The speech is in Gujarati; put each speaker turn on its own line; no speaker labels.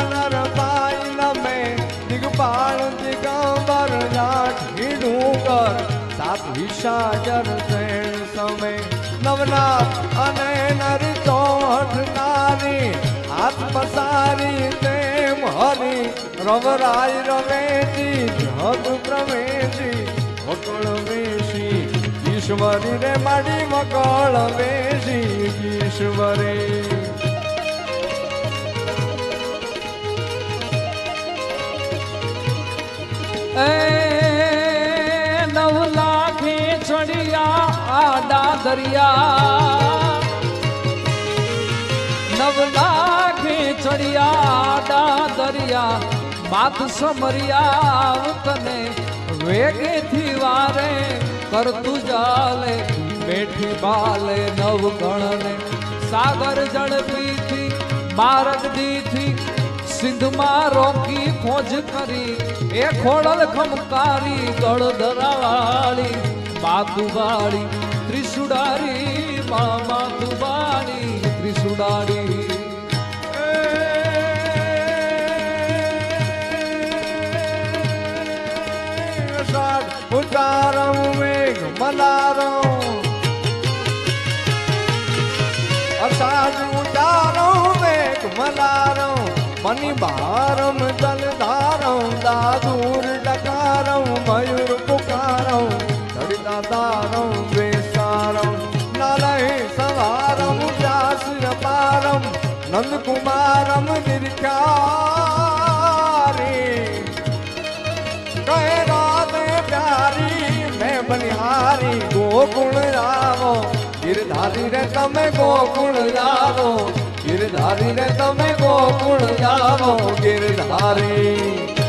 નર પાઈ નમે દિગપાળ દિગંબર લાઠી ડુંગર સાત વિશાજર શેણ સમે નવનાથ અને નર ચોઠ નારી હાથ પસારી તેમ હરી રવરાય રવેજી જગ પ્રવેશી વકળ વેશી ઈશ્વરી રે માડી વકળ વેશી ઈશ્વરી
નવ લાખે ચડિયા આડા દરિયા નવ લાખે ચડિયા આડા દરિયા માથ સમરિયા તને વેગેથી વારે કરતું જાલે બેઠી બાલે નવ ગણને સાગર જળપીથી માર્ગ દીથી સિંધમાં રોકી ખોજ કરી એ ખોડલ ખમકારી ગળ ધરાવાળી માતુવાળી ત્રિશુડારી માતુવાળી ત્રિશુડારી
ઉતારમ મેઘ મલારમ અષાઢ ઉતારમ મેઘ મલારમ મની ભારમ જલધારમ દાદુર ડકારમ મયુર પુકારમ ધડિતા તારમ વેસારમ નલય સવારમ વ્યાસ પારમ નંદકુમારમ નિર્ખ્યારી કહે રાધે પ્યારી મેં બલિહારી ગોકુળ આવો ગિરધારી રે તમે ગોકુળ આવો ગિરધારી રે તમે ગોકુળ આવો ગિરધારી